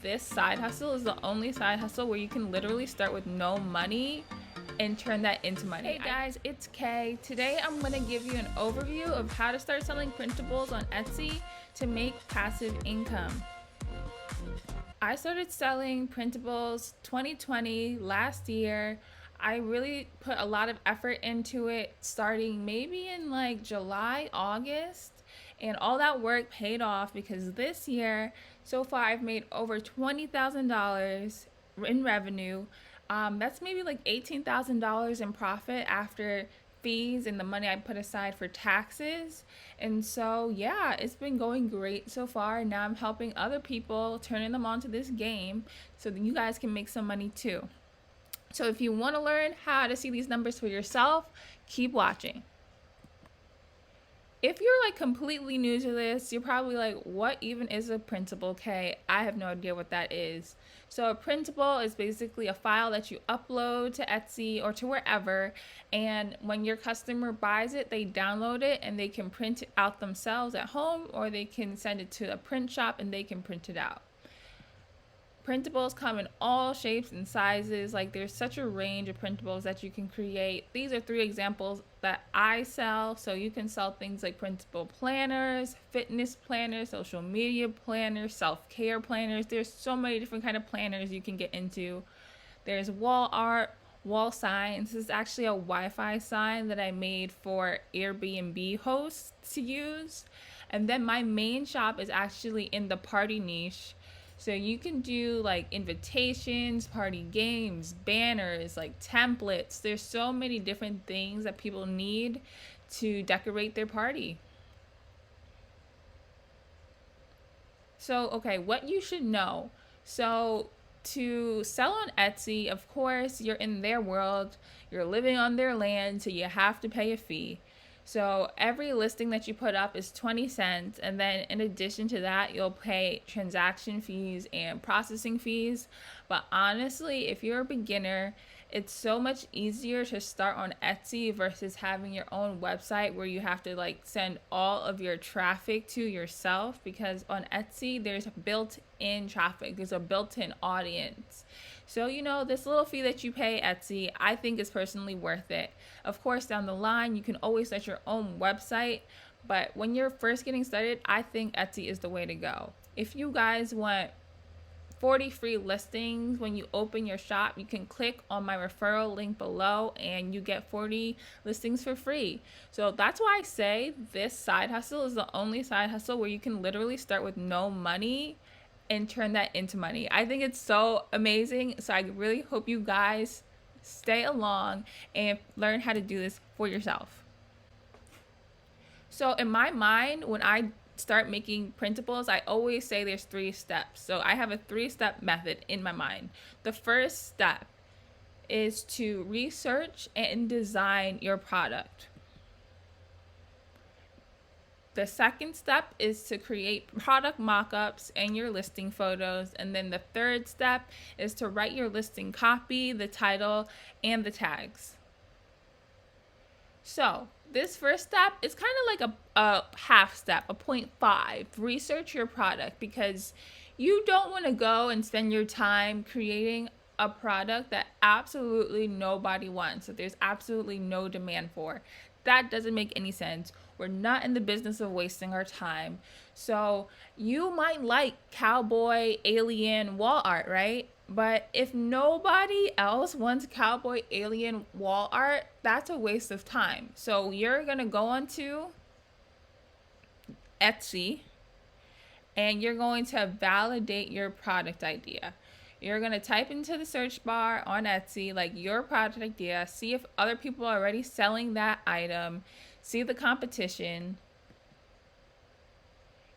this side hustle is the only side hustle where you can literally start with no money and turn that into money. Hey guys, it's Kay. Today I'm going to give you an overview of how to start selling printables on Etsy to make passive income. I started selling printables 2020 last year. I really put a lot of effort into it starting maybe in like July, August, and all that work paid off because this year so far I've made over $20,000 in revenue. That's maybe like $18,000 in profit after fees and the money I put aside for taxes. And so yeah, it's been going great so far. Now I'm helping other people, turning them onto this game so that you guys can make some money too. So if you want to learn how to see these numbers for yourself, keep watching. If you're like completely new to this, you're probably like, what even is a printable? Okay, I have no idea what that is. So a printable is basically a file that you upload to Etsy or to wherever, and when your customer buys it, they download it and they can print it out themselves at home, or they can send it to a print shop and they can print it out. Printables come in all shapes and sizes. Like there's such a range of printables that you can create. These are 3 examples that I sell. So you can sell things like printable planners, fitness planners, social media planners, self-care planners. There's so many different kind of planners you can get into. There's wall art, wall signs. This is actually a Wi-Fi sign that I made for Airbnb hosts to use. And then my main shop is actually in the party niche. So you can do like invitations, party games, banners, like templates. There's so many different things that people need to decorate their party. So, okay, what you should know. So to sell on Etsy, of course, you're in their world, you're living on their land, so you have to pay a fee. So every listing that you put up is 20 cents, and then in addition to that, you'll pay transaction fees and processing fees. But honestly, if you're a beginner, it's so much easier to start on Etsy versus having your own website where you have to like send all of your traffic to yourself, because on Etsy there's built-in traffic, there's a built-in audience. So, this little fee that you pay Etsy, I think is personally worth it. Of course, down the line, you can always start your own website, but when you're first getting started, I think Etsy is the way to go. If you guys want 40 free listings when you open your shop, you can click on my referral link below and you get 40 listings for free. So that's why I say this side hustle is the only side hustle where you can literally start with no money and turn that into money. I think it's so amazing. So I really hope you guys stay along and learn how to do this for yourself. So in my mind, when I start making printables, I always say there's 3 steps. So I have a 3-step method in my mind. The first step is to research and design your product. The second step is to create product mock-ups and your listing photos. And then the third step is to write your listing copy, the title, and the tags. So this first step is kind of like a half step, a 0.5. Research your product, because you don't want to go and spend your time creating a product that absolutely nobody wants, that there's absolutely no demand for. That doesn't make any sense. We're not in the business of wasting our time. So you might like cowboy alien wall art, right? But if nobody else wants cowboy alien wall art, that's a waste of time. So you're going to go onto Etsy and you're going to validate your product idea. You're going to type into the search bar on Etsy like your product idea, see if other people are already selling that item, see the competition.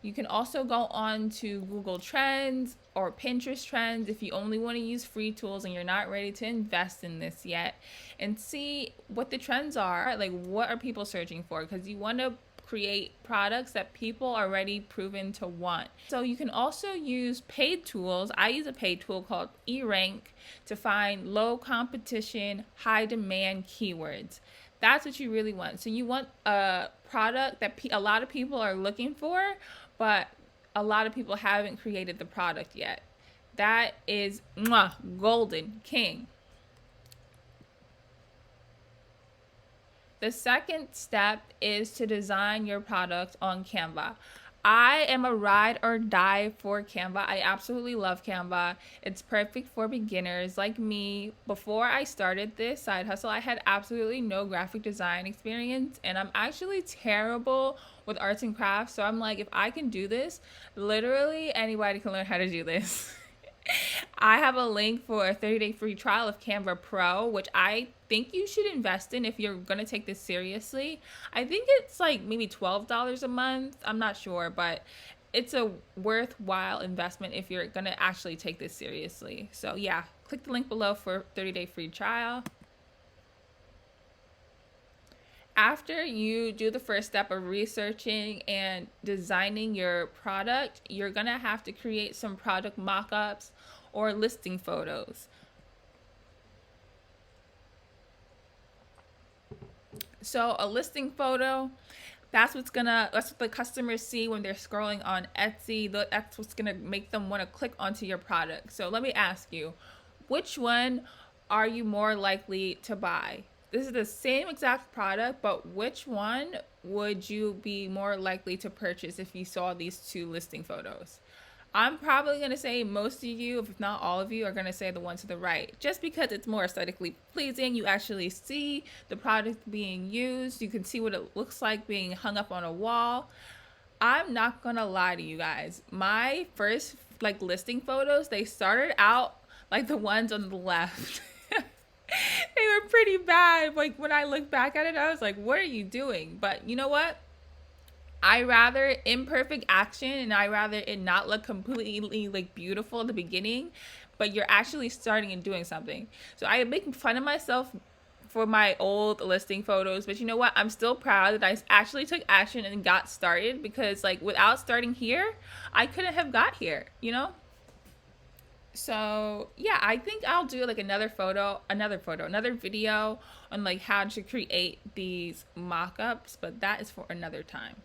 You can also go on to Google Trends or Pinterest Trends if you only want to use free tools and you're not ready to invest in this yet, and see what the trends are. Like, what are people searching for? Because you want to create products that people are already proven to want. So you can also use paid tools. I use a paid tool called eRank to find low competition, high demand keywords. That's what you really want. So you want a product that a lot of people are looking for, but a lot of people haven't created the product yet. That is mwah, golden king. The second step is to design your product on Canva. I am a ride or die for Canva. I absolutely love Canva. It's perfect for beginners like me. Before I started this side hustle, I had absolutely no graphic design experience, and I'm actually terrible with arts and crafts. So I'm like, if I can do this, literally anybody can learn how to do this. I have a link for a 30-day free trial of Canva Pro, which I think you should invest in if you're going to take this seriously. I think it's like maybe $12 a month. I'm not sure, but it's a worthwhile investment if you're going to actually take this seriously. So, yeah, click the link below for 30-day free trial. After you do the first step of researching and designing your product, you're going to have to create some product mock-ups or listing photos. So a listing photo, that's what the customers see when they're scrolling on Etsy. That's what's gonna make them want to click onto your product. So let me ask you, which one are you more likely to buy? This is the same exact product, but which one would you be more likely to purchase if you saw these two listing photos? I'm probably going to say most of you, if not all of you, are going to say the one to the right. Just because it's more aesthetically pleasing. You actually see the product being used. You can see what it looks like being hung up on a wall. I'm not going to lie to you guys. My first listing photos, they started out like the ones on the left. They were pretty bad. Like when I look back at it, I was like, what are you doing? But you know what? I rather imperfect action, and I rather it not look completely beautiful at the beginning, but you're actually starting and doing something. So I am making fun of myself for my old listing photos, but you know what? I'm still proud that I actually took action and got started, because without starting here, I couldn't have got here, you know? So yeah, I think I'll do another video on how to create these mock-ups, but that is for another time.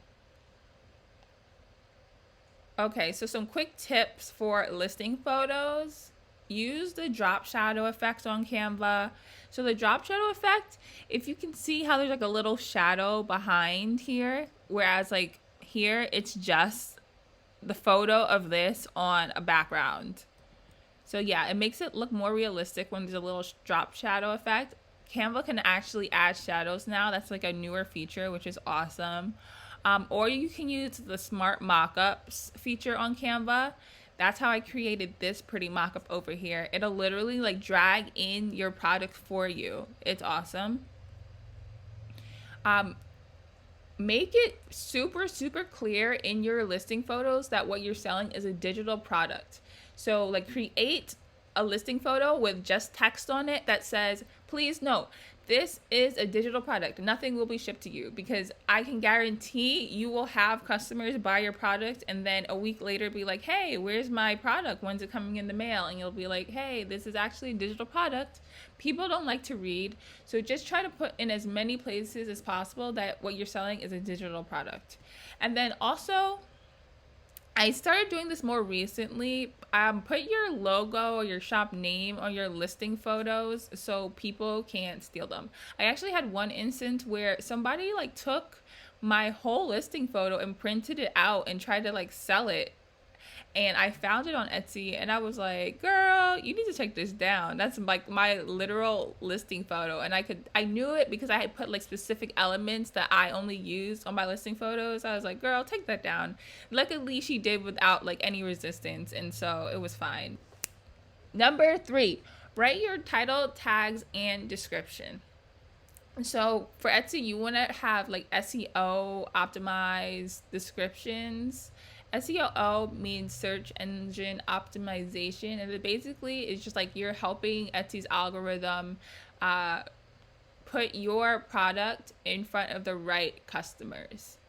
Okay, so some quick tips for listing photos. Use the drop shadow effect on Canva. So the drop shadow effect, if you can see how there's a little shadow behind here, whereas here it's just the photo of this on a background. So yeah, it makes it look more realistic when there's a little drop shadow effect. Canva can actually add shadows now. That's a newer feature, which is awesome. Or you can use the smart mockups feature on Canva. That's how I created this pretty mockup over here. It'll literally drag in your product for you. It's awesome. Make it super, super clear in your listing photos that what you're selling is a digital product. So create a listing photo with just text on it that says, please note, this is a digital product. Nothing will be shipped to you, because I can guarantee you will have customers buy your product and then a week later be like, hey, where's my product? When's it coming in the mail? And you'll be like, hey, this is actually a digital product. People don't like to read. So just try to put in as many places as possible that what you're selling is a digital product. And then also, I started doing this more recently. Put your logo or your shop name on your listing photos so people can't steal them. I actually had one instance where somebody took my whole listing photo and printed it out and tried to sell it. And I found it on Etsy, and I was like, girl, you need to take this down. That's my literal listing photo. And I knew it because I had put specific elements that I only used on my listing photos. I was like, girl, take that down. Luckily, she did without any resistance, and so it was fine. Number 3, write your title, tags, and description. So for Etsy, you want to have SEO optimized descriptions. SEO means search engine optimization, and it basically is just you're helping Etsy's algorithm put your product in front of the right customers.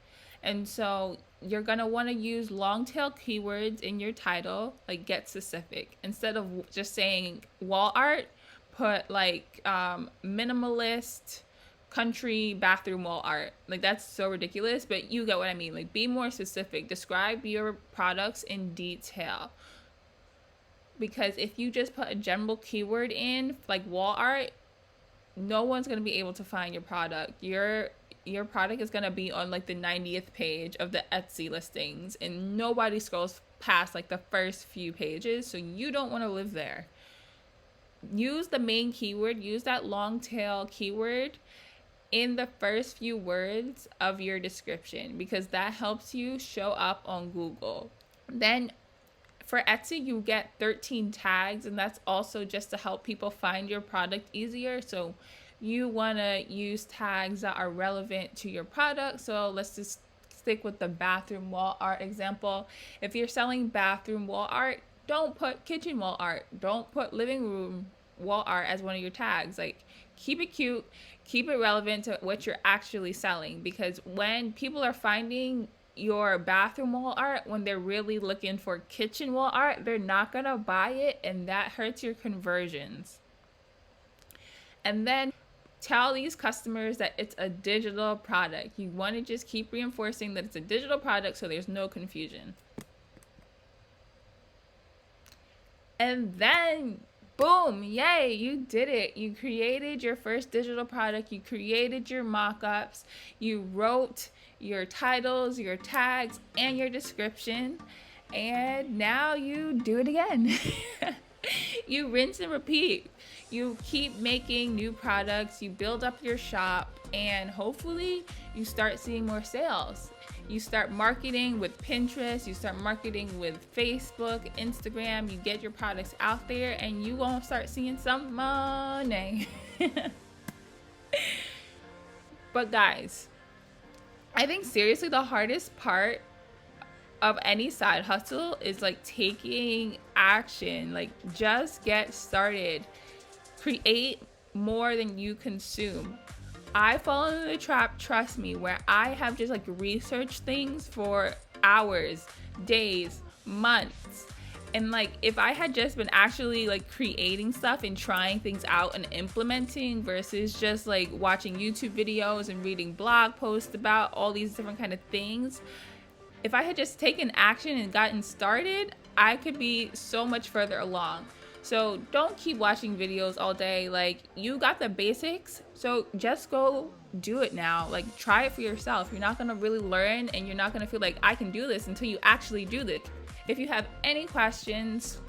And so you're going to want to use long tail keywords in your title, get specific. Instead of just saying wall art, put minimalist country bathroom wall art. That's so ridiculous, but you get what I mean. Be more specific. Describe your products in detail. because if you just put a general keyword in like wall art, no one's going to be able to find your product. Your product is going to be on like the 90th page of the Etsy listings, and nobody scrolls past like the first few pages, so you don't want to live there. Use the main keyword, use that long tail keyword in the first few words of your description, because that helps you show up on Google. Then for Etsy, you get 13 tags, and that's also just to help people find your product easier. So you want to use tags that are relevant to your product. So let's just stick with the bathroom wall art example. If you're selling bathroom wall art, don't put kitchen wall art. Don't put living room wall art as one of your tags. Like, keep it cute, keep it relevant to what you're actually selling, because when people are finding your bathroom wall art, when they're really looking for kitchen wall art, they're not gonna buy it, and that hurts your conversions. And then tell these customers that it's a digital product. You want to just keep reinforcing that it's a digital product so there's no confusion. And then boom, yay, you did it. You created your first digital product. You created your mock-ups. You wrote your titles, your tags, and your description. And now you do it again. You rinse and repeat. You keep making new products. You build up your shop, and hopefully you start seeing more sales. You start marketing with Pinterest, you start marketing with Facebook, Instagram, you get your products out there, and you gonna start seeing some money. But guys, I think seriously the hardest part of any side hustle is like taking action. Like, just get started. Create more than you consume. I fall into the trap, trust me, where I have just like researched things for hours, days, months. And like, if I had just been actually like creating stuff and trying things out and implementing versus just like watching YouTube videos and reading blog posts about all these different kind of things, if I had just taken action and gotten started, I could be so much further along. So don't keep watching videos all day. Like, you got the basics, so just go do it now. Like, try it for yourself. You're not gonna really learn, and you're not gonna feel like I can do this until you actually do this. If you have any questions,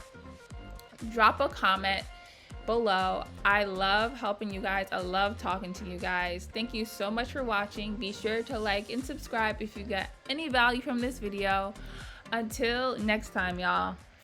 drop a comment below. I love helping you guys. I love talking to you guys. Thank you so much for watching. Be sure to like and subscribe if you got any value from this video. Until next time, y'all.